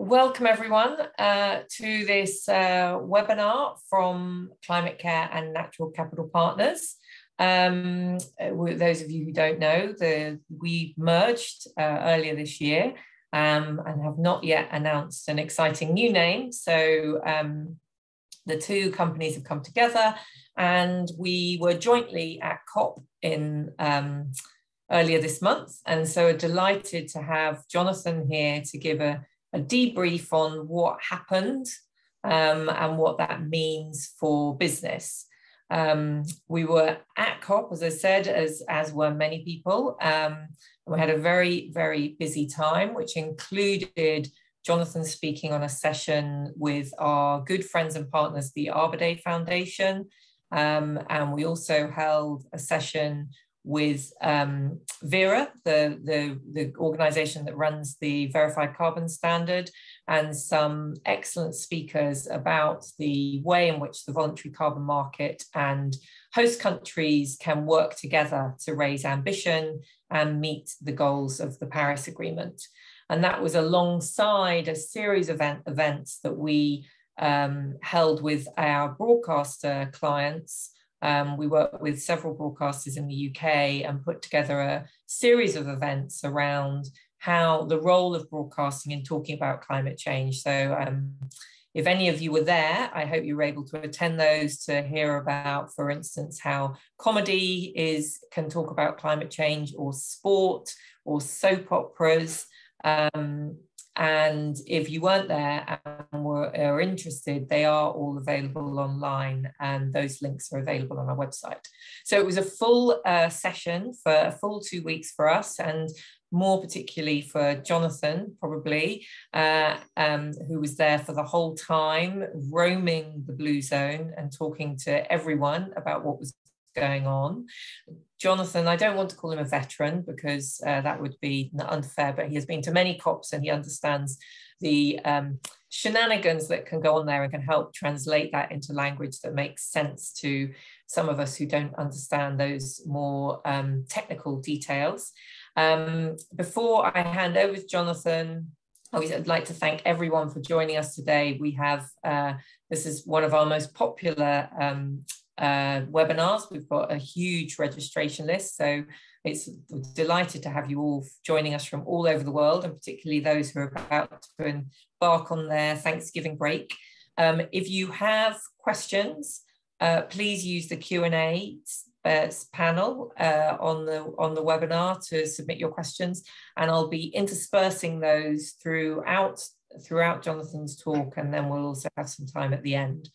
Welcome everyone to this webinar from Climate Care and Natural Capital Partners. Those of you who don't know, we merged earlier this year and have not yet announced an exciting new name. So the two companies have come together, and we were jointly at COP in earlier this month, and so we're delighted to have Jonathan here to give a debrief on what happened and what that means for business. We were at COP, as I said, as were many people. We had a very, very busy time, which included Jonathan speaking on a session with our good friends and partners, the Arbor Day Foundation. And we also held a session with Vera, the organization that runs the Verified Carbon Standard, and some excellent speakers about the way in which the voluntary carbon market and host countries can work together to raise ambition and meet the goals of the Paris Agreement. And that was alongside a series of events that we held with our broadcaster clients. We worked with several broadcasters in the UK and put together a series of events around how the role of broadcasting in talking about climate change. So if any of you were there, I hope you were able to attend those to hear about, for instance, how comedy can talk about climate change, or sport, or soap operas. And if you weren't there and are interested, they are all available online, and those links are available on our website. So it was a full session for a full 2 weeks for us, and more particularly for Jonathan, probably, who was there for the whole time, roaming the Blue Zone and talking to everyone about what was going on. Jonathan, I don't want to call him a veteran because that would be unfair, but he has been to many COPs and he understands the shenanigans that can go on there and can help translate that into language that makes sense to some of us who don't understand those more technical details. Before I hand over to Jonathan, I'd like to thank everyone for joining us today. We have, this is one of our most popular webinars. We've got a huge registration list, so it's delighted to have you all joining us from all over the world, and particularly those who are about to embark on their Thanksgiving break. If you have questions, please use the Q&A panel on the webinar to submit your questions, and I'll be interspersing those throughout Jonathan's talk, and then we'll also have some time at the end.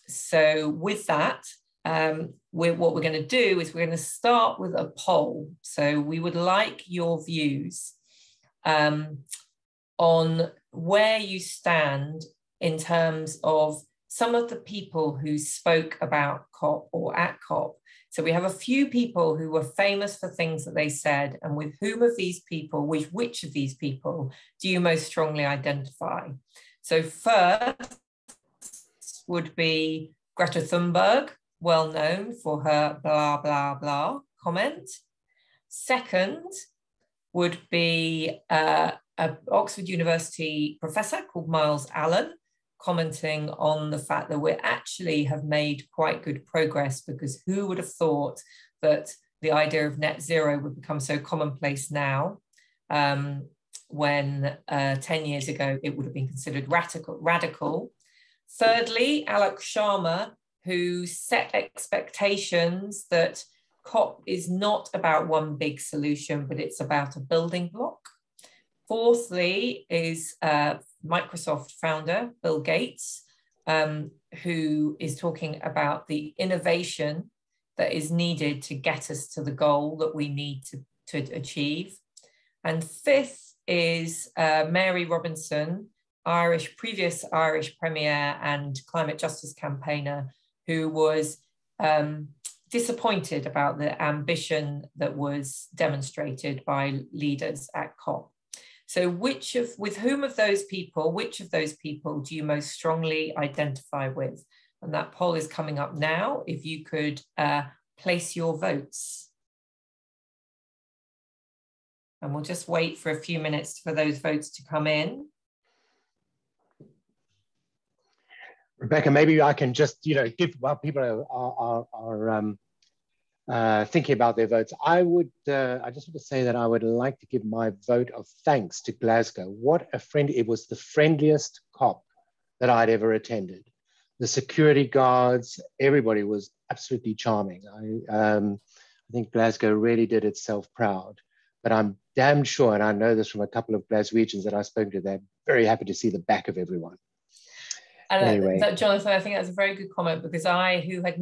So with that, what we're going to do is we're going to start with a poll. So we would like your views on where you stand in terms of some of the people who spoke about COP or at COP. So we have a few people who were famous for things that they said, and with whom of these people, which of these people do you most strongly identify? So first would be Greta Thunberg, well known for her blah, blah, blah comment. Second would be an Oxford University professor called Miles Allen, commenting on the fact that we actually have made quite good progress, because who would have thought that the idea of net zero would become so commonplace now, when 10 years ago it would have been considered radical. Thirdly, Alok Sharma, who set expectations that COP is not about one big solution, but it's about a building block. Fourthly is Microsoft founder, Bill Gates, who is talking about the innovation that is needed to get us to the goal that we need to achieve. And fifth is Mary Robinson, previous Irish Premier and climate justice campaigner, who was disappointed about the ambition that was demonstrated by leaders at COP. So which of those people do you most strongly identify with? And that poll is coming up now. If you could place your votes. And we'll just wait for a few minutes for those votes to come in. Rebecca, maybe I can just, give, while people are thinking about their votes, I just want to say that I would like to give my vote of thanks to Glasgow. What a friend, it was the friendliest COP that I'd ever attended. The security guards, everybody was absolutely charming. I think Glasgow really did itself proud, but I'm damn sure, and I know this from a couple of Glaswegians that I've spoken to, they're very happy to see the back of everyone. And anyway. Jonathan, I think that's a very good comment, because who had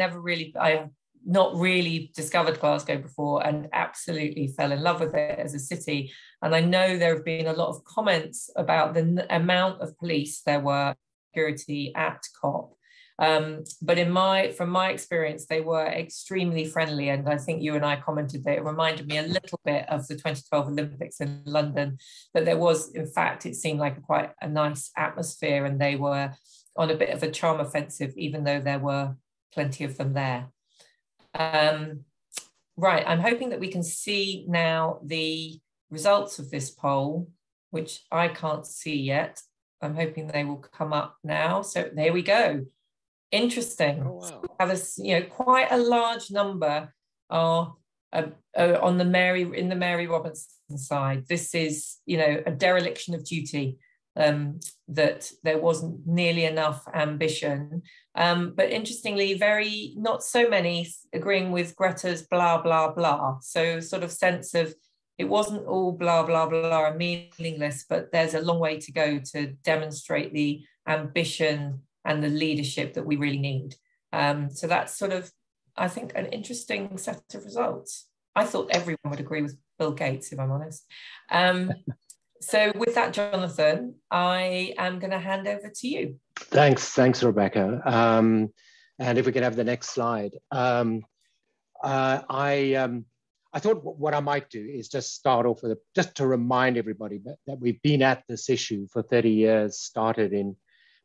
I have not really discovered Glasgow before and absolutely fell in love with it as a city. And I know there have been a lot of comments about the amount of police there were, security at COP. But from my experience, they were extremely friendly. And I think you and I commented that it reminded me a little bit of the 2012 Olympics in London, that there was, in fact, it seemed like quite a nice atmosphere, and they were on a bit of a charm offensive, even though there were plenty of them there. Right, I'm hoping that we can see now the results of this poll, which I can't see yet. I'm hoping they will come up now. So there we go. Interesting. Oh, wow. So we have quite a large number are on the Mary Robinson side. This is, a dereliction of duty. That there wasn't nearly enough ambition. But interestingly, not so many agreeing with Greta's blah, blah, blah. So sort of sense of it wasn't all blah, blah, blah and meaningless, but there's a long way to go to demonstrate the ambition and the leadership that we really need. So that's sort of, I think, an interesting set of results. I thought everyone would agree with Bill Gates, if I'm honest. So with that, Jonathan, I am going to hand over to you. Thanks, Rebecca. And if we can have the next slide. I thought what I might do is just start off with just to remind everybody that we've been at this issue for 30 years, started in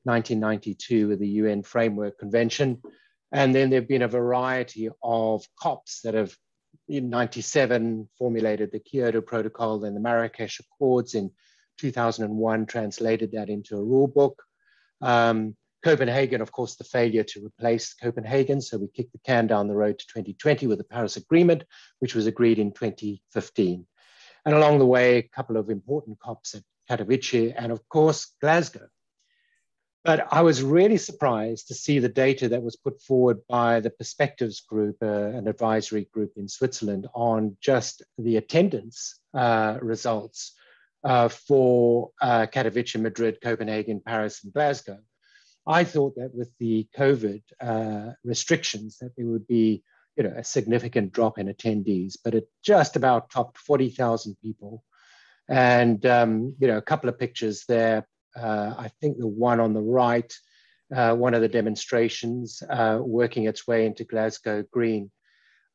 1992 with the UN Framework Convention. And then there've been a variety of COPs that have, in 97, formulated the Kyoto Protocol, then the Marrakesh Accords in 2001, translated that into a rule book. Copenhagen, of course, the failure to replace Copenhagen. So we kicked the can down the road to 2020 with the Paris Agreement, which was agreed in 2015. And along the way, a couple of important COPs at Katowice and, of course, Glasgow. But I was really surprised to see the data that was put forward by the Perspectives Group, an advisory group in Switzerland, on just the attendance results for Katowice, Madrid, Copenhagen, Paris, and Glasgow. I thought that with the COVID restrictions that there would be a significant drop in attendees, but it just about topped 40,000 people. And a couple of pictures there. I think the one on the right, one of the demonstrations working its way into Glasgow Green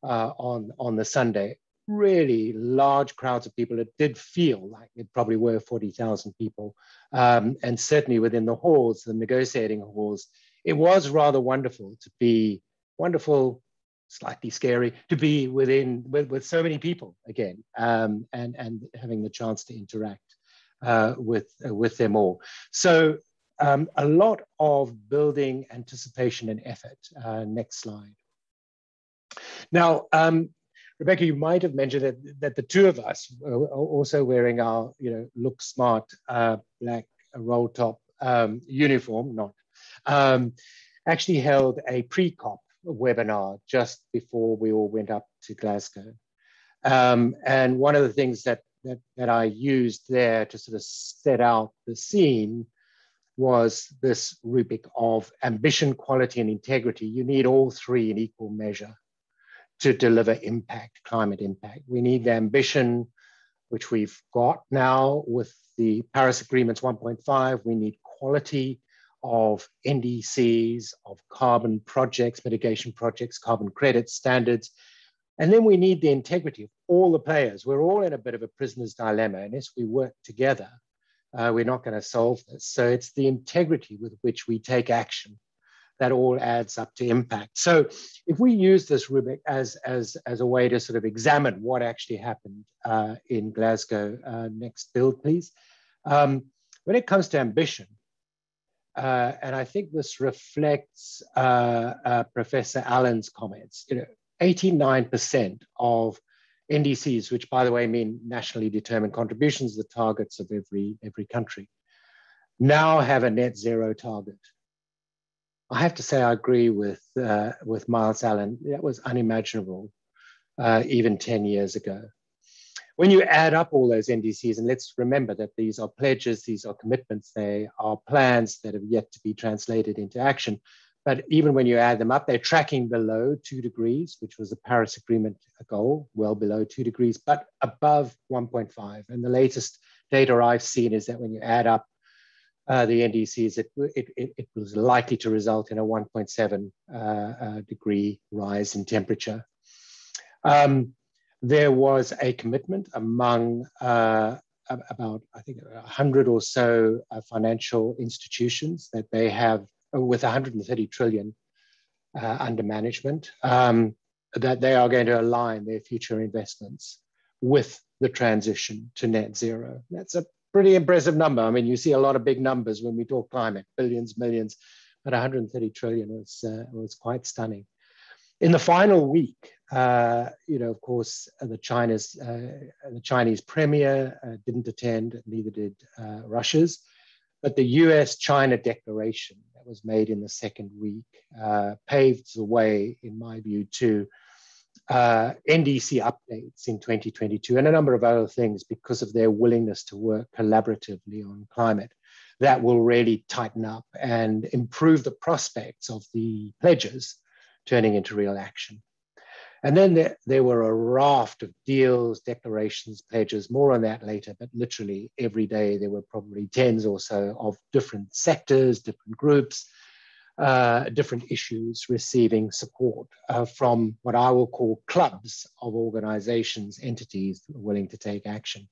on the Sunday. Really large crowds of people. It did feel like it probably were 40,000 people. And certainly within the halls, the negotiating halls, it was rather wonderful, slightly scary, to be with so many people again, and having the chance to interact with them all. So a lot of building anticipation and effort. Next slide. Now, Rebecca, you might have mentioned that the two of us are also wearing our look smart black roll top uniform, actually held a pre-COP webinar just before we all went up to Glasgow. And one of the things that I used there to sort of set out the scene was this rubric of ambition, quality, and integrity. You need all three in equal measure to deliver impact, climate impact. We need the ambition, which we've got now with the Paris Agreement's 1.5. We need quality of NDCs, of carbon projects, mitigation projects, carbon credit standards. And then we need the integrity of all the players. We're all in a bit of a prisoner's dilemma. Unless we work together, we're not going to solve this. So it's the integrity with which we take action that all adds up to impact. So if we use this rubric as a way to sort of examine what actually happened in Glasgow, next build, please. When it comes to ambition, and I think this reflects Professor Allen's comments. 89% of NDCs, which by the way mean nationally determined contributions, the targets of every country, now have a net zero target. I have to say I agree with Miles Allen. That was unimaginable even 10 years ago. When you add up all those NDCs, and let's remember that these are pledges, these are commitments, they are plans that have yet to be translated into action. But even when you add them up, they're tracking below 2 degrees, which was the Paris Agreement goal, well below 2 degrees, but above 1.5. And the latest data I've seen is that when you add up the NDCs, it was likely to result in a 1.7 degree rise in temperature. There was a commitment among about, I think, 100 or so financial institutions that they have, with 130 trillion under management, that they are going to align their future investments with the transition to net zero. That's a pretty impressive number. I mean, you see a lot of big numbers when we talk climate, billions, millions, but 130 trillion was quite stunning. In the final week, of course, the Chinese premier didn't attend, neither did Russia's, but the US-China declaration that was made in the second week paved the way, in my view, to NDC updates in 2022 and a number of other things because of their willingness to work collaboratively on climate that will really tighten up and improve the prospects of the pledges turning into real action. And then there were a raft of deals, declarations, pledges, more on that later, but literally every day there were probably tens or so of different sectors, different groups, different issues receiving support from what I will call clubs of organizations, entities willing to take action.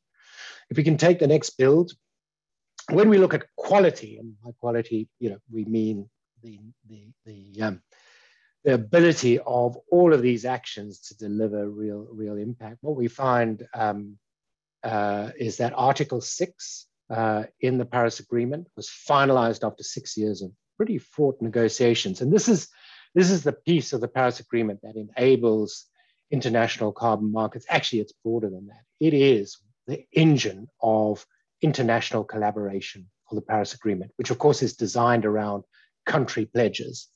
If we can take the next build, when we look at quality, and by quality, we mean the ability of all of these actions to deliver real impact. What we find is that Article 6 in the Paris Agreement was finalized after 6 years of pretty fraught negotiations. And this is the piece of the Paris Agreement that enables international carbon markets. Actually, it's broader than that. It is the engine of international collaboration for the Paris Agreement, which of course is designed around country pledges.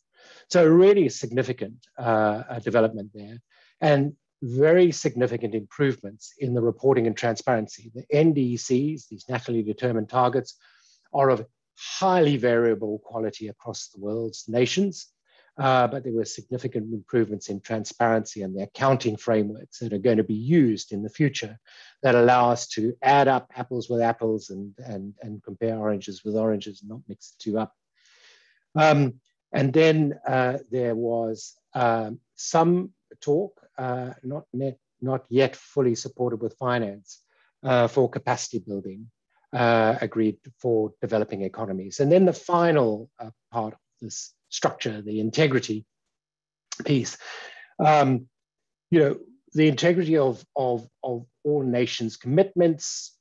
So really significant development there, and very significant improvements in the reporting and transparency. The NDCs, these nationally determined targets, are of highly variable quality across the world's nations, but there were significant improvements in transparency and the accounting frameworks that are going to be used in the future that allow us to add up apples with apples and compare oranges with oranges and not mix the two up. And then there was some talk, not yet fully supported with finance, for capacity building, agreed for developing economies. And then the final part of this structure, the integrity piece, the integrity of all nations' commitments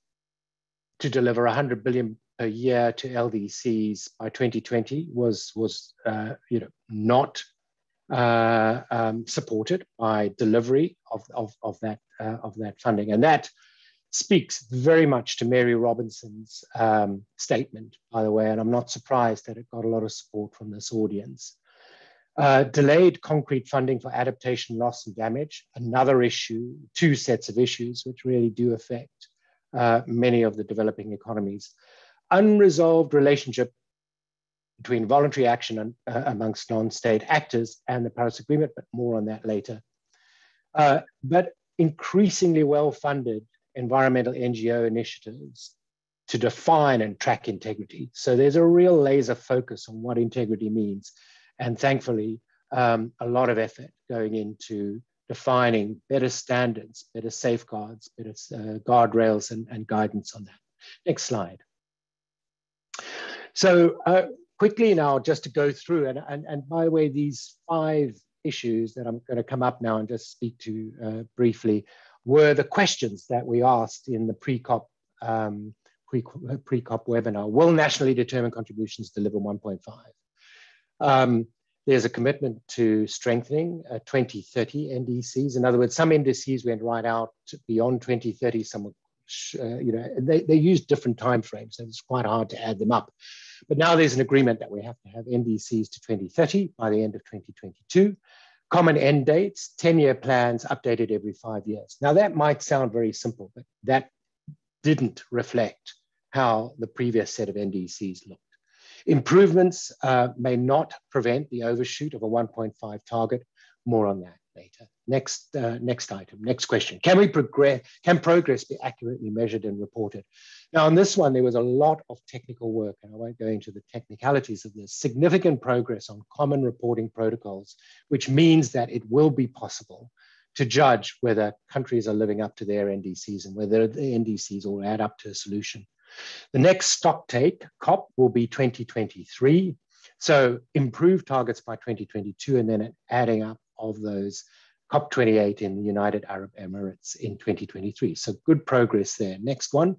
to deliver 100 billion per year to LDCs by 2020 was not supported by delivery of that funding, and that speaks very much to Mary Robinson's statement, by the way, and I'm not surprised that it got a lot of support from this audience. Delayed concrete funding for adaptation, loss, and damage, another issue, two sets of issues which really do affect many of the developing economies. Unresolved relationship between voluntary action amongst non-state actors and the Paris Agreement, but more on that later. But increasingly well-funded environmental NGO initiatives to define and track integrity. So there's a real laser focus on what integrity means. And thankfully, a lot of effort going into defining better standards, better safeguards, better guardrails and guidance on that. Next slide. So quickly now, just to go through, and by the way, these 5 issues that I'm going to come up now and just speak to briefly were the questions that we asked in the pre-COP pre-COP webinar. Will nationally determined contributions deliver 1.5? There's a commitment to strengthening 2030 NDCs. In other words, some NDCs went right out beyond 2030. Some, they use different timeframes, so it's quite hard to add them up. But now there's an agreement that we have to have NDCs to 2030 by the end of 2022. Common end dates, 10-year plans updated every 5 years. Now that might sound very simple, but that didn't reflect how the previous set of NDCs looked. Improvements may not prevent the overshoot of a 1.5 target. More on that later. Next item, next question. Can progress be accurately measured and reported? Now on this one, there was a lot of technical work, and I won't go into the technicalities of this. Significant progress on common reporting protocols, which means that it will be possible to judge whether countries are living up to their NDCs and whether the NDCs will add up to a solution. The next stock take, COP, will be 2023. So improved targets by 2022, and then an adding up of those COP28 in the United Arab Emirates in 2023. So good progress there. Next one.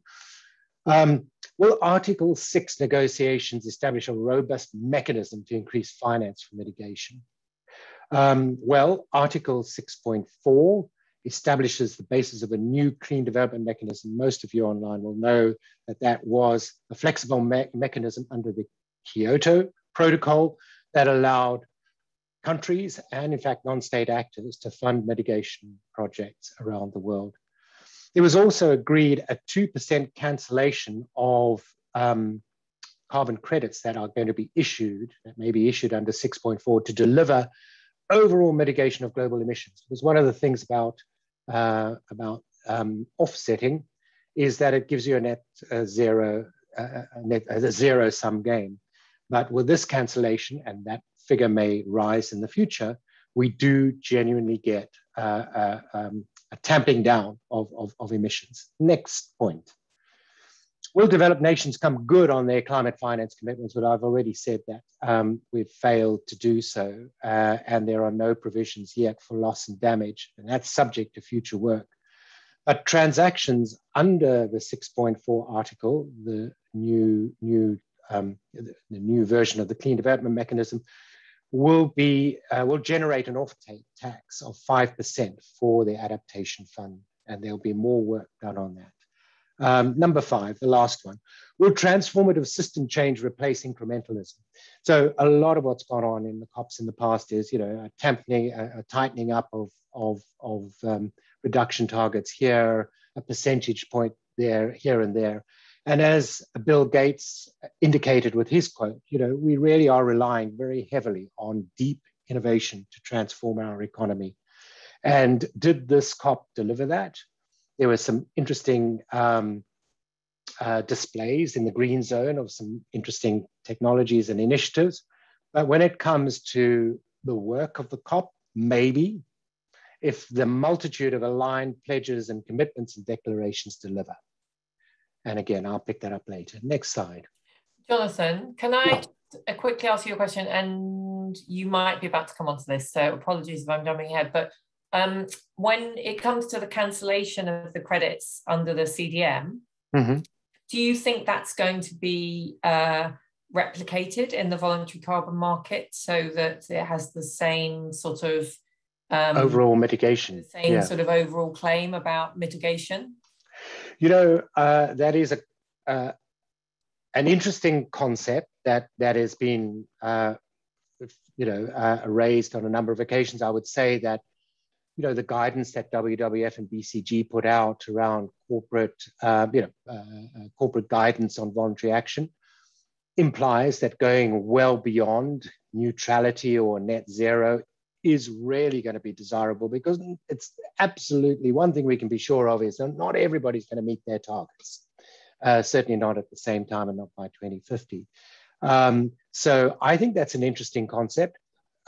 Will Article 6 negotiations establish a robust mechanism to increase finance for mitigation? Well, Article 6.4 establishes the basis of a new clean development mechanism. Most of you online will know that that was a flexible mechanism under the Kyoto Protocol that allowed countries and, in fact, non-state actors to fund mitigation projects around the world. There was also agreed a 2% cancellation of carbon credits that are going to be issued, that may be issued under 6.4 to deliver overall mitigation of global emissions. Because one of the things about offsetting is that it gives you a net zero-sum game. But with this cancellation, and that figure may rise in the future, we do genuinely get a tamping down of emissions. Next point. Will developed nations come good on their climate finance commitments? But I've already said that we've failed to do so, and there are no provisions yet for loss and damage, and that's subject to future work. But transactions under the 6.4 article, the new version of the Clean Development Mechanism, will generate an off-take tax of 5% for the adaptation fund, and there'll be more work done on that. Number 5, the last one. Will transformative system change replace incrementalism? So a lot of what's gone on in the COPs in the past is, a tightening up of reduction targets here, a percentage point there, here and there. And as Bill Gates indicated with his quote, we really are relying very heavily on deep innovation to transform our economy. And did this COP deliver that? There were some interesting displays in the green zone of some interesting technologies and initiatives. But when it comes to the work of the COP, maybe, if the multitude of aligned pledges and commitments and declarations deliver. And again, I'll pick that up later. Next slide. Jonathan, can I quickly ask you a question? And you might be about to come onto this, so apologies if I'm jumping ahead. But when it comes to the cancellation of the credits under the CDM, do you think that's going to be replicated in the voluntary carbon market so that it has the same sort of overall mitigation, the same sort of overall claim about mitigation? That is an interesting concept that has been raised on a number of occasions. I would say that the guidance that WWF and BCG put out around corporate guidance on voluntary action implies that going well beyond neutrality or net zero is really going to be desirable, because it's absolutely one thing we can be sure of is that not everybody's going to meet their targets, certainly not at the same time and not by 2050. So I think that's an interesting concept.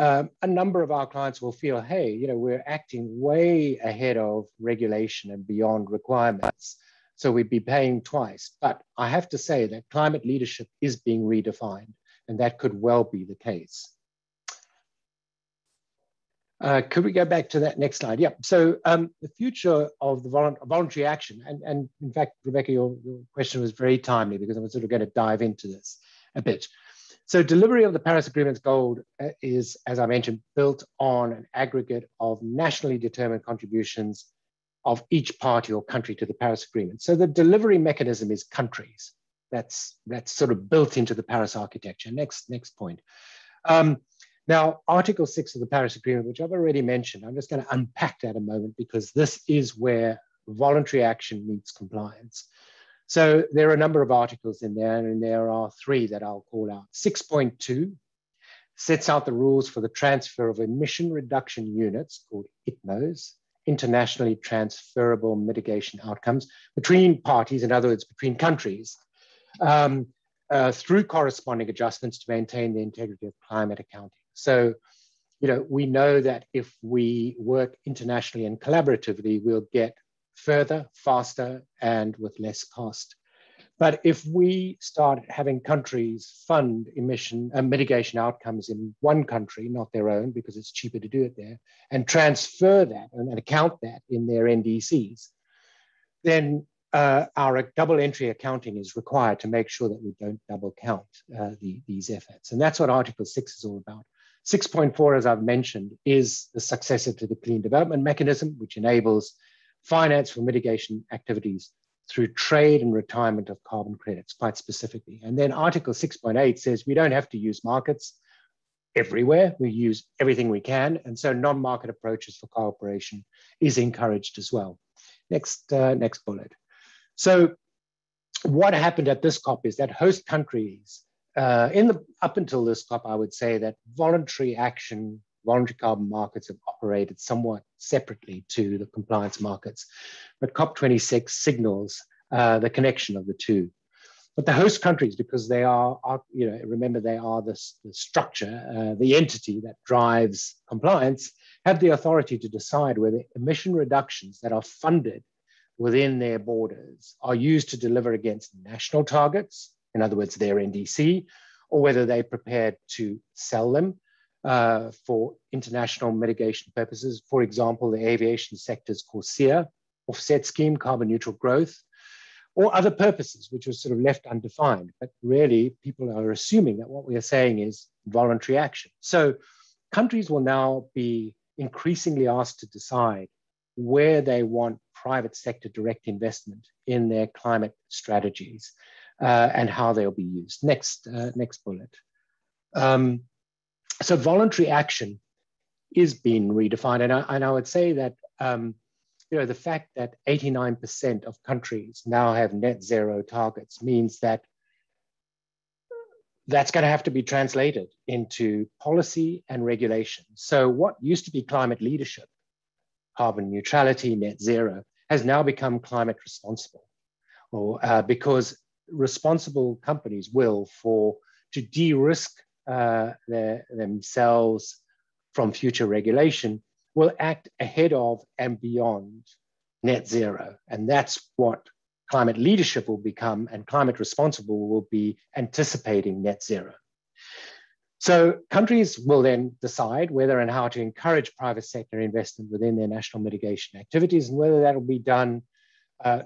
A number of our clients will feel, hey, we're acting way ahead of regulation and beyond requirements, so we'd be paying twice. But I have to say that climate leadership is being redefined, and that could well be the case. Could we go back to that next slide? Yeah. So the future of the voluntary action, and in fact, Rebecca, your question was very timely because I'm sort of going to dive into this a bit. So delivery of the Paris Agreement's goal is, as I mentioned, built on an aggregate of nationally determined contributions of each party or country to the Paris Agreement. So the delivery mechanism is countries. That's sort of built into the Paris architecture. Next point. Now, Article 6 of the Paris Agreement, which I've already mentioned, I'm just going to unpack that a moment because this is where voluntary action meets compliance. So there are a number of articles in there, and there are three that I'll call out. 6.2 sets out the rules for the transfer of emission reduction units, called ITMOs, internationally transferable mitigation outcomes, between parties, in other words, between countries, through corresponding adjustments to maintain the integrity of climate accounting. So, we know that if we work internationally and collaboratively, we'll get further, faster, and with less cost. But if we start having countries fund emission mitigation outcomes in one country, not their own, because it's cheaper to do it there, and transfer that and account that in their NDCs, then our double entry accounting is required to make sure that we don't double count these efforts. And that's what Article 6 is all about. 6.4, as I've mentioned, is the successor to the Clean Development Mechanism, which enables finance for mitigation activities through trade and retirement of carbon credits, quite specifically. And then Article 6.8 says we don't have to use markets everywhere. We use everything we can. And so non-market approaches for cooperation is encouraged as well. Next bullet. So what happened at this COP is that host countries, up until this COP, I would say that voluntary action, voluntary carbon markets have operated somewhat separately to the compliance markets. But COP26 signals the connection of the two. But the host countries, because they are remember, they are the structure, the entity that drives compliance, have the authority to decide whether emission reductions that are funded within their borders are used to deliver against national targets, in other words, their NDC, or whether they're prepared to sell them for international mitigation purposes. For example, the aviation sector's CORSIA offset scheme, carbon neutral growth, or other purposes, which was sort of left undefined. But really, people are assuming that what we are saying is voluntary action. So countries will now be increasingly asked to decide where they want private sector direct investment in their climate strategies and how they'll be used. Next bullet. So voluntary action is being redefined. And I would say that the fact that 89% of countries now have net zero targets means that that's going to have to be translated into policy and regulation. So what used to be climate leadership, carbon neutrality, net zero, has now become climate responsible, because responsible companies will, to de-risk themselves from future regulation, will act ahead of and beyond net zero. And that's what climate leadership will become, and climate responsible will be anticipating net zero. So countries will then decide whether and how to encourage private sector investment within their national mitigation activities, and whether that will be done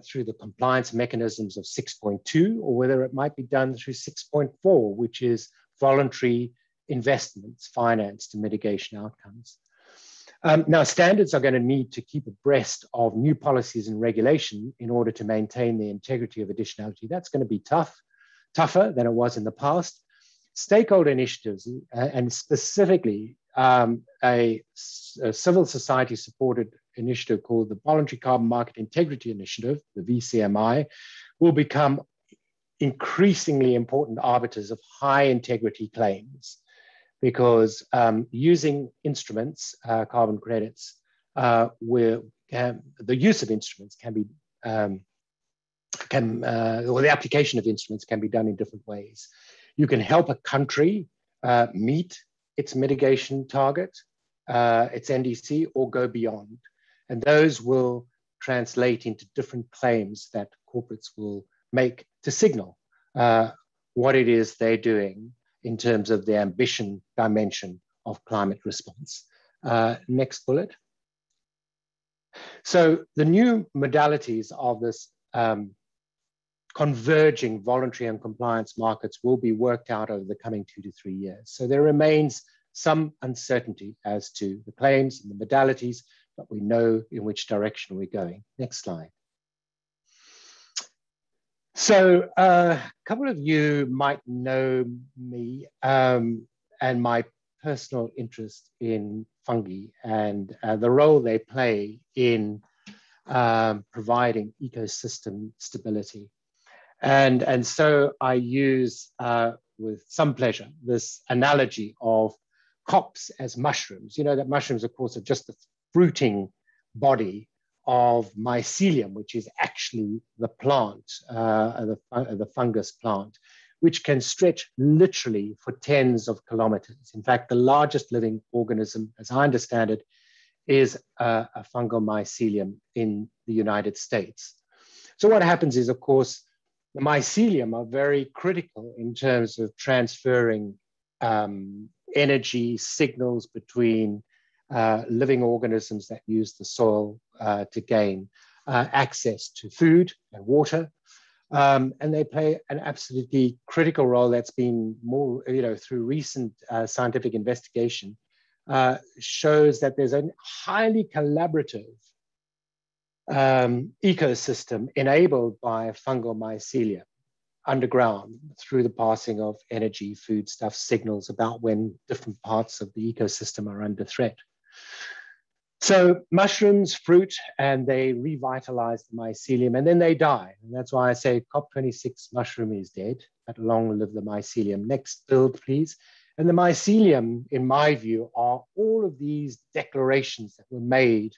through the compliance mechanisms of 6.2, or whether it might be done through 6.4, which is voluntary investments financed to mitigation outcomes. Now, standards are going to need to keep abreast of new policies and regulation in order to maintain the integrity of additionality. That's going to be tougher than it was in the past. Stakeholder initiatives, and specifically a civil society supported initiative called the Voluntary Carbon Market Integrity Initiative, the VCMI, will become increasingly important arbiters of high integrity claims, because using instruments, carbon credits, the use of instruments can be, or the application of instruments can be done in different ways. You can help a country meet its mitigation target, its NDC, or go beyond. And those will translate into different claims that corporates will make to signal what it is they're doing in terms of the ambition dimension of climate response. Next bullet. So the new modalities of this converging voluntary and compliance markets will be worked out over the coming 2 to 3 years. So there remains some uncertainty as to the claims and the modalities, but we know in which direction we're going. Next slide. So a couple of you might know me and my personal interest in fungi and the role they play in providing ecosystem stability. And so I use, with some pleasure, this analogy of cops as mushrooms. You know that mushrooms, of course, are just the fruiting body of mycelium, which is actually the plant, the fungus plant, which can stretch literally for tens of kilometers. In fact, the largest living organism, as I understand it, is a fungal mycelium in the United States. So what happens is, of course, the mycelium are very critical in terms of transferring energy signals between living organisms that use the soil to gain access to food and water. And they play an absolutely critical role that's been more, through recent scientific investigation, shows that there's a highly collaborative ecosystem enabled by fungal mycelia underground through the passing of energy, foodstuff signals about when different parts of the ecosystem are under threat. So mushrooms, fruit, and they revitalize the mycelium and then they die. And that's why I say COP26 mushroom is dead, but long live the mycelium. Next build, please. And the mycelium, in my view, are all of these declarations that were made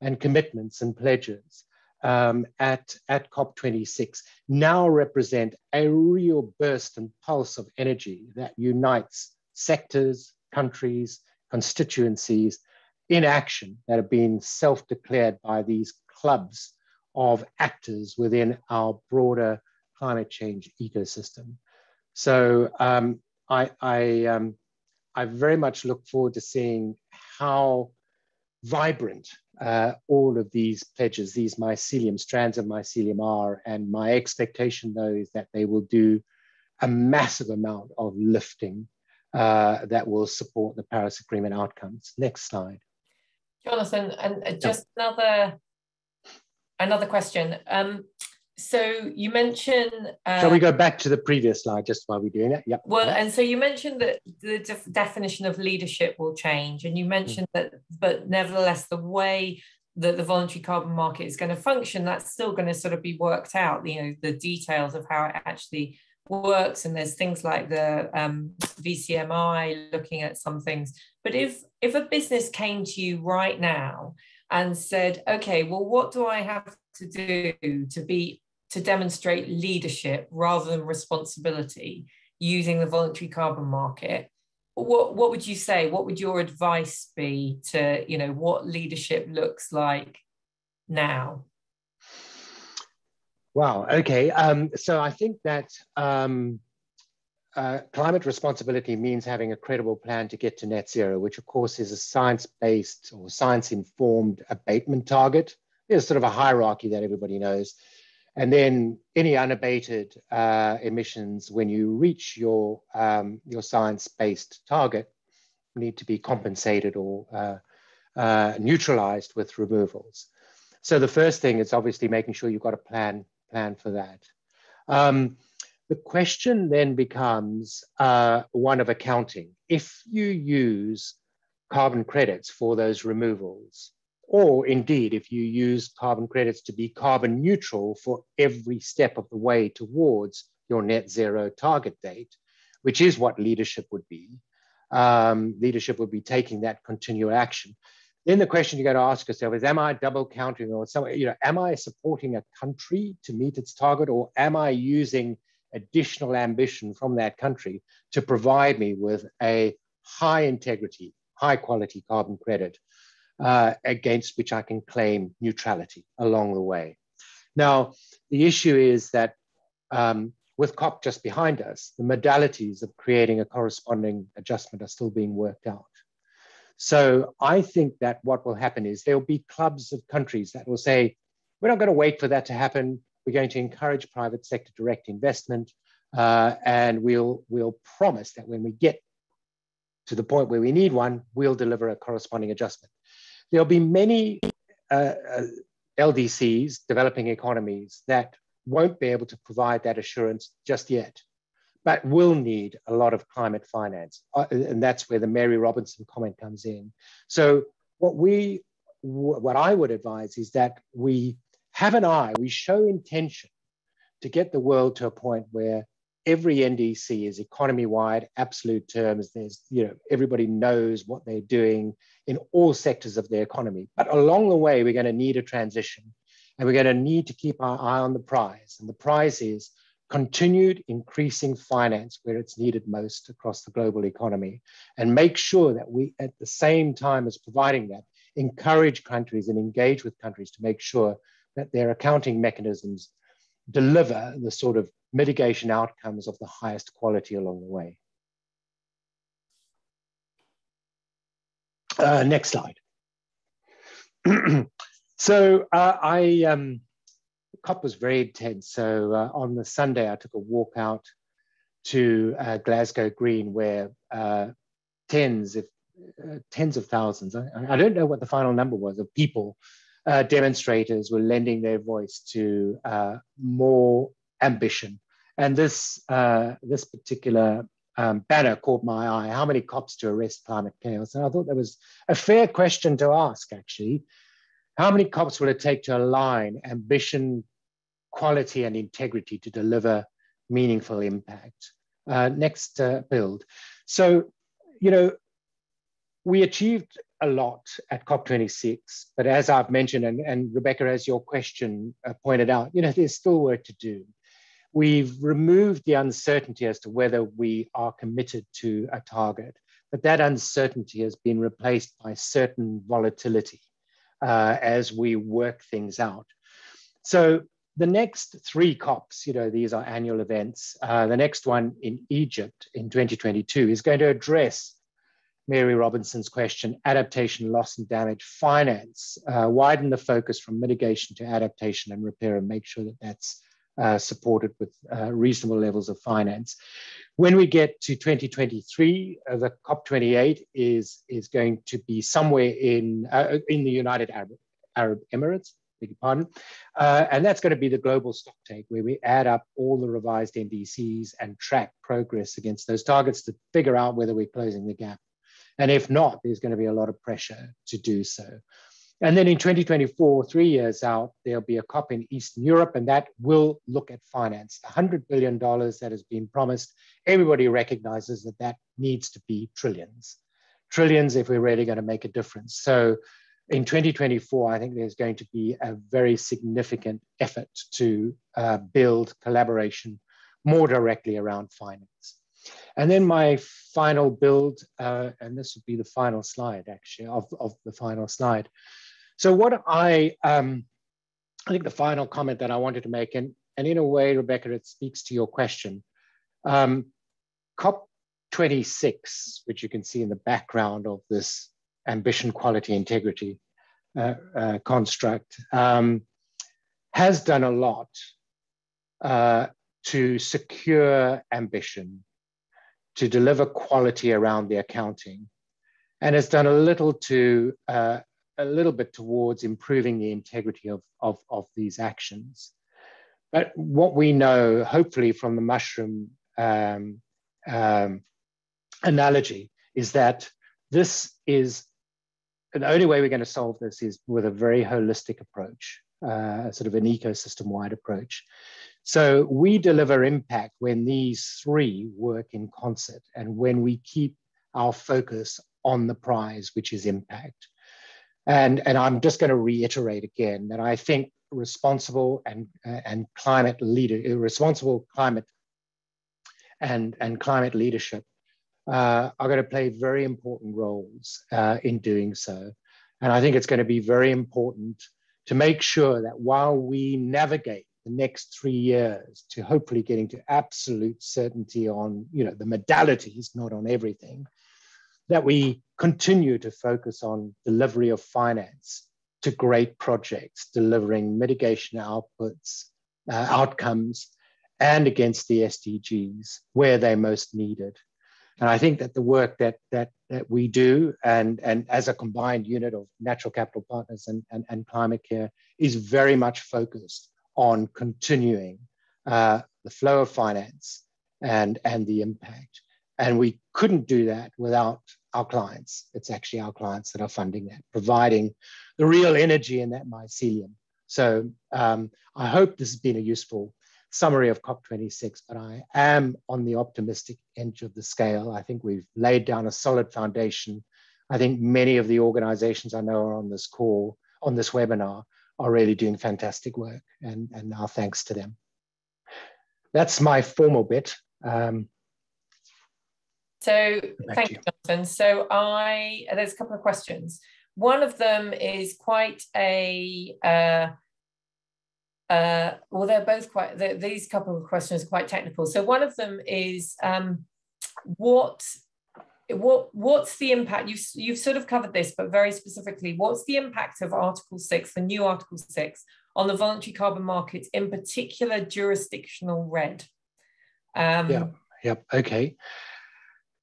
and commitments and pledges at COP26 now represent a real burst and pulse of energy that unites sectors, countries, constituencies in action that have been self-declared by these clubs of actors within our broader climate change ecosystem. So I very much look forward to seeing how vibrant all of these pledges, these mycelium, strands of mycelium are, and my expectation though is that they will do a massive amount of lifting that will support the Paris Agreement outcomes. Next slide. Jonathan, and just another question. So you mentioned... Shall we go back to the previous slide just while we're doing it? Yeah. Well, and so you mentioned that the definition of leadership will change, and you mentioned that, but nevertheless, the way that the voluntary carbon market is going to function, that's still going to sort of be worked out, the details of how it actually works. And there's things like the VCMI looking at some things. But if a business came to you right now and said, okay, well, what do I have to do to demonstrate leadership rather than responsibility using the voluntary carbon market, what would you say? What would your advice be to, what leadership looks like now? Wow, okay. So I think that climate responsibility means having a credible plan to get to net zero, which of course is a science-based or science-informed abatement target. There's sort of a hierarchy that everybody knows. And then any unabated emissions, when you reach your science-based target, need to be compensated or neutralized with removals. So the first thing is obviously making sure you've got a plan for that. The question then becomes one of accounting. If you use carbon credits for those removals, or indeed, if you use carbon credits to be carbon neutral for every step of the way towards your net zero target date, which is what leadership would be. Leadership would be taking that continual action. Then the question you got to ask yourself is, am I double counting, or am I supporting a country to meet its target, or am I using additional ambition from that country to provide me with a high integrity, high quality carbon credit against which I can claim neutrality along the way? Now, the issue is that with COP just behind us, the modalities of creating a corresponding adjustment are still being worked out. So I think that what will happen is there'll be clubs of countries that will say, we're not going to wait for that to happen. We're going to encourage private sector direct investment, and we'll promise that when we get to the point where we need one, we'll deliver a corresponding adjustment. There'll be many LDCs, developing economies, that won't be able to provide that assurance just yet, but will need a lot of climate finance. And that's where the Mary Robinson comment comes in. So what I would advise is that we have an eye, we show intention to get the world to a point where every NDC is economy-wide, absolute terms. There's, everybody knows what they're doing in all sectors of the economy. But along the way, we're going to need a transition, and we're going to need to keep our eye on the prize. And the prize is continued increasing finance where it's needed most across the global economy, and make sure that we, at the same time as providing that, encourage countries and engage with countries to make sure that their accounting mechanisms deliver the sort of mitigation outcomes of the highest quality along the way. Next slide. So COP was very intense. So on the Sunday, I took a walk out to Glasgow Green, where tens of thousands, I don't know what the final number was, of people, demonstrators, were lending their voice to more ambition. And this particular banner caught my eye: how many COPs to arrest climate chaos? And I thought that was a fair question to ask, actually. How many COPs will it take to align ambition, quality, and integrity to deliver meaningful impact? Next build. So, we achieved a lot at COP26, but as I've mentioned, and Rebecca, as your question pointed out, there's still work to do. We've removed the uncertainty as to whether we are committed to a target, but that uncertainty has been replaced by certain volatility as we work things out. So the next 3 COPs, these are annual events. The next one in Egypt in 2022 is going to address Mary Robinson's question: adaptation, loss and damage finance, widen the focus from mitigation to adaptation and repair, and make sure that that's supported with reasonable levels of finance. When we get to 2023, the COP28 is going to be somewhere in the United Arab Emirates, beg your pardon, and that's going to be the global stocktake, where we add up all the revised NDCs and track progress against those targets to figure out whether we're closing the gap. And if not, there's going to be a lot of pressure to do so. And then in 2024, 3 years out, there'll be a COP in Eastern Europe, and that will look at finance. The $100 billion that has been promised, everybody recognizes that that needs to be trillions. Trillions if we're really going to make a difference. So in 2024, I think there's going to be a very significant effort to build collaboration more directly around finance. And then my final build, and this will be the final slide, actually, of the final slide. So what I think the final comment that I wanted to make, and in a way, Rebecca, it speaks to your question. COP26, which you can see in the background of this ambition, quality, integrity construct, has done a lot to secure ambition, to deliver quality around the accounting, and has done a little bit towards improving the integrity of these actions. But what we know, hopefully from the mushroom analogy, is that this is the only way we're going to solve this is with a very holistic approach, sort of an ecosystem-wide approach. So we deliver impact when these 3 work in concert, and when we keep our focus on the prize, which is impact. And I'm just going to reiterate again that I think responsible climate and climate leadership are going to play very important roles in doing so. And I think it's going to be very important to make sure that while we navigate the next 3 years to hopefully getting to absolute certainty on the modalities, not on everything, that we continue to focus on delivery of finance to great projects, delivering mitigation outputs, outcomes, and against the SDGs where they're most needed. And I think that the work that we do, and as a combined unit of Natural Capital Partners and Climate Care, is very much focused on continuing the flow of finance and the impact. And we couldn't do that without our clients. It's actually our clients that are funding that, providing the real energy in that mycelium. So I hope this has been a useful summary of COP26, but I am on the optimistic edge of the scale. I think we've laid down a solid foundation. I think many of the organizations I know are on this call, on this webinar, are really doing fantastic work, and our thanks to them. That's my formal bit. So thank you, Jonathan. So there's a couple of questions. One of them is quite a, well, they're both quite, these couple of questions are quite technical. So one of them is, what's the impact? You've sort of covered this, but very specifically, what's the impact of Article 6, the new Article 6, on the voluntary carbon markets, in particular jurisdictional RED? Okay.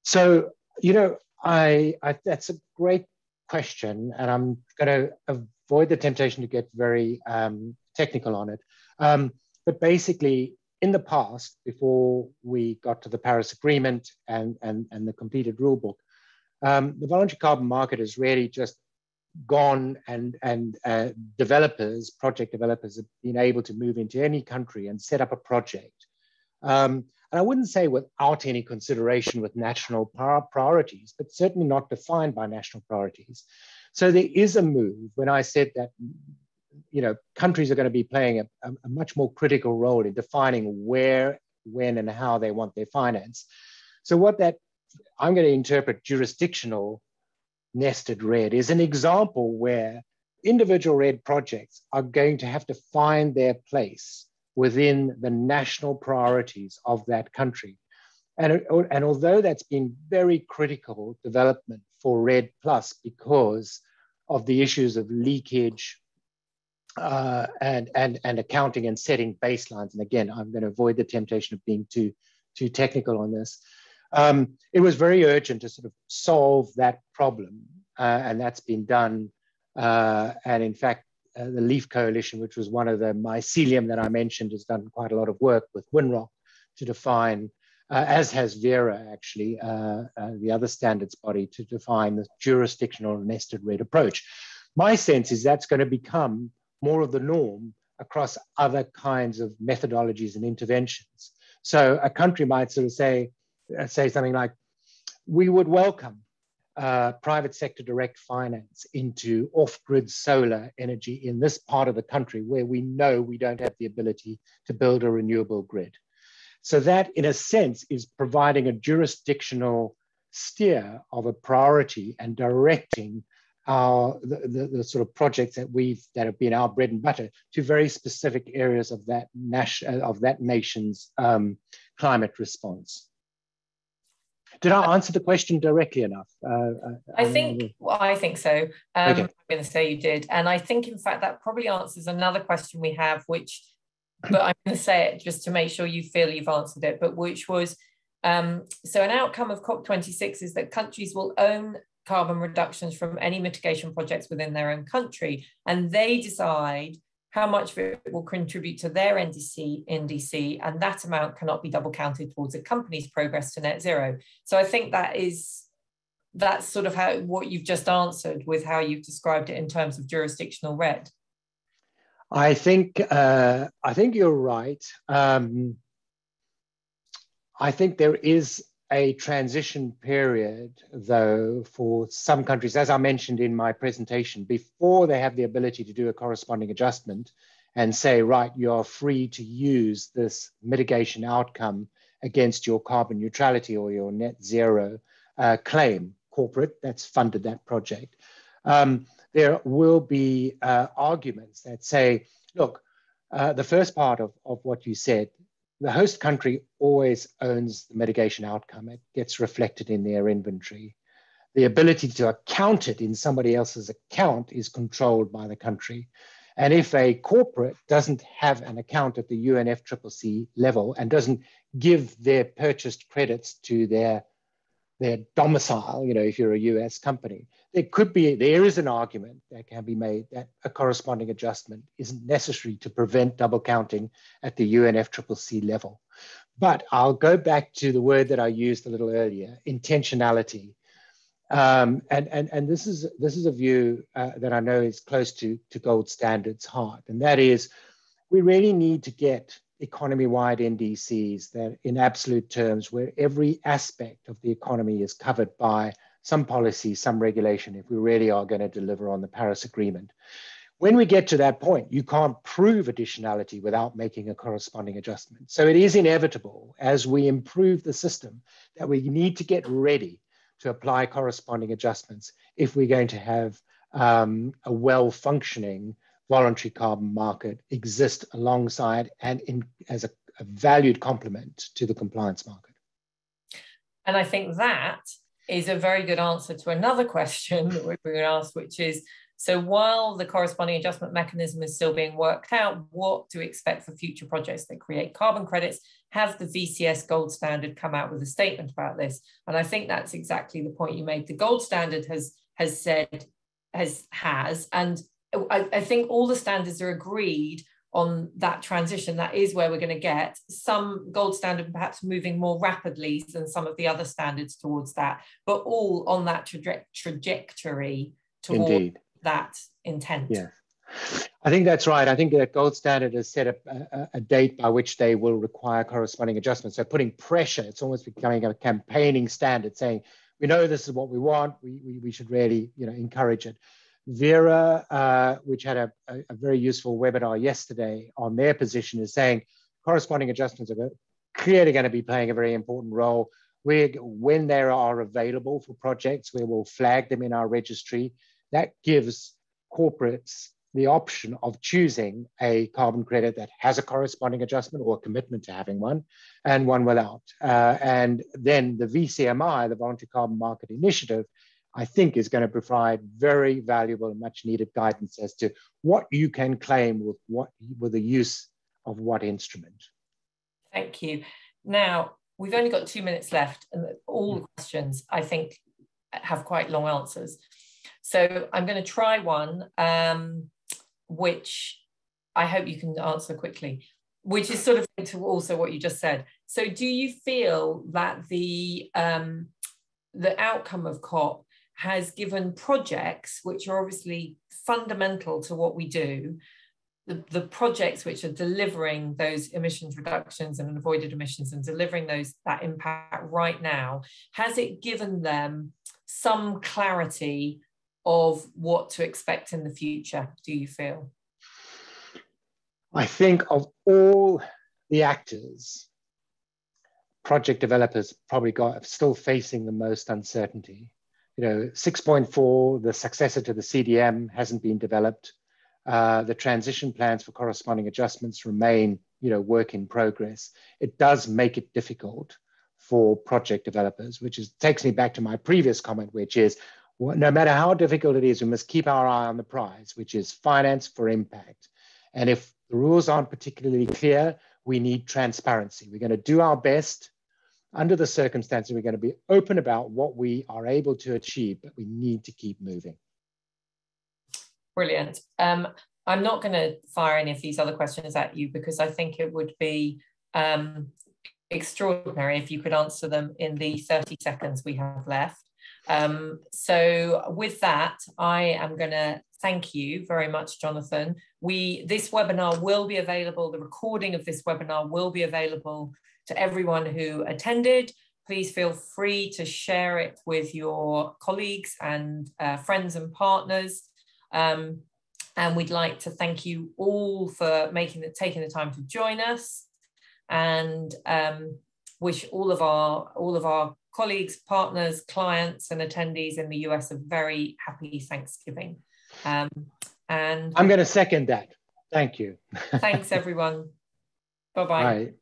So, you know, that's a great question, and I'm going to avoid the temptation to get very technical on it. But basically, in the past, before we got to the Paris Agreement and the completed rule book, the voluntary carbon market has really just gone, and developers, project developers, have been able to move into any country and set up a project. And I wouldn't say without any consideration with national priorities, but certainly not defined by national priorities. So there is a move. When I said that, you know, countries are going to be playing a much more critical role in defining where, when, and how they want their finance. So what that, I'm going to interpret jurisdictional nested RED is an example where individual RED projects are going to have to find their place within the national priorities of that country. And although that's been very critical development for RED Plus because of the issues of leakage and accounting and setting baselines, and again, I'm going to avoid the temptation of being too technical on this, it was very urgent to sort of solve that problem, and that's been done. And in fact, the Leaf Coalition, which was one of the mycelium that I mentioned, has done quite a lot of work with WinRock to define, as has Vera actually, the other standards body, to define the jurisdictional nested RED approach. My sense is that's going to become more of the norm across other kinds of methodologies and interventions. So a country might sort of say something like, we would welcome private sector direct finance into off-grid solar energy in this part of the country where we know we don't have the ability to build a renewable grid. So that, in a sense, is providing a jurisdictional steer of a priority and directing the sort of projects that have been our bread and butter to very specific areas of that nation's climate response. Did I answer the question directly enough? I think so. Okay. I'm going to say you did. And I think, in fact, that probably answers another question we have, but I'm going to say it just to make sure you feel you've answered it, but which was, so an outcome of COP26 is that countries will own carbon reductions from any mitigation projects within their own country, and they decide how much of it will contribute to their NDC, and that amount cannot be double counted towards a company's progress to net zero. So I think that's sort of what you've just answered with how you've described it in terms of jurisdictional RED. I think you're right. I think there is a transition period, though, for some countries, as I mentioned in my presentation, before they have the ability to do a corresponding adjustment and say, right, you're free to use this mitigation outcome against your carbon neutrality or your net zero claim, corporate that's funded that project. There will be arguments that say, look, the first part of what you said, the host country always owns the mitigation outcome. It gets reflected in their inventory. The ability to account it in somebody else's account is controlled by the country. And if a corporate doesn't have an account at the UNFCCC level and doesn't give their purchased credits to their domicile, if you're a US company, there is an argument that can be made that a corresponding adjustment isn't necessary to prevent double counting at the UNFCCC level. But I'll go back to the word that I used a little earlier, intentionality. And this is a view that I know is close to gold standard's heart, and that is we really need to get economy-wide NDCs that in absolute terms where every aspect of the economy is covered by some policy, some regulation, if we really are going to deliver on the Paris Agreement. When we get to that point, you can't prove additionality without making a corresponding adjustment. So it is inevitable as we improve the system that we need to get ready to apply corresponding adjustments if we're going to have a well-functioning voluntary carbon market exist alongside and as a valued complement to the compliance market. And I think that is a very good answer to another question that we're going to ask, which is, so while the corresponding adjustment mechanism is still being worked out, what do we expect for future projects that create carbon credits? Have the VCS gold standard come out with a statement about this? And I think that's exactly the point you made. The gold standard has and I think all the standards are agreed on that transition. That is where we're going to get some gold standard perhaps moving more rapidly than some of the other standards towards that, but all on that trajectory towards Indeed. That intent. Yeah, I think that's right. I think that gold standard has set a date by which they will require corresponding adjustments. So putting pressure, it's almost becoming a campaigning standard saying, we know this is what we want, we should really encourage it. Vera, which had a very useful webinar yesterday on their position, is saying corresponding adjustments are clearly going to be playing a very important role. When they are available for projects, we will flag them in our registry. That gives corporates the option of choosing a carbon credit that has a corresponding adjustment or a commitment to having one, and one without. And then the VCMI, the Voluntary Carbon Market Initiative, I think is going to provide very valuable and much needed guidance as to what you can claim with the use of what instrument. Thank you. Now, we've only got 2 minutes left, and all the questions, I think, have quite long answers. So I'm going to try one, which I hope you can answer quickly, which is sort of into also what you just said. So do you feel that the outcome of COP has given projects, which are obviously fundamental to what we do, the projects which are delivering those emissions reductions and avoided emissions and delivering that impact right now, has it given them some clarity of what to expect in the future, do you feel? I think of all the actors, project developers probably still facing the most uncertainty. 6.4, the successor to the CDM, hasn't been developed. The transition plans for corresponding adjustments remain, work in progress. It does make it difficult for project developers, which takes me back to my previous comment, which is, no matter how difficult it is, we must keep our eye on the prize, which is finance for impact. And if the rules aren't particularly clear, we need transparency. We're going to do our best under the circumstances. We're going to be open about what we are able to achieve, but we need to keep moving. Brilliant. I'm not going to fire any of these other questions at you because I think it would be extraordinary if you could answer them in the 30 seconds we have left. So with that, I am going to thank you very much, Jonathan. This webinar will be available, the recording of this webinar will be available to everyone who attended. Please feel free to share it with your colleagues and friends and partners. And we'd like to thank you all for taking the time to join us, and wish all of our colleagues, partners, clients, and attendees in the US a very happy Thanksgiving. And I'm going to second that. Thank you. Thanks, everyone. Bye-bye. Bye.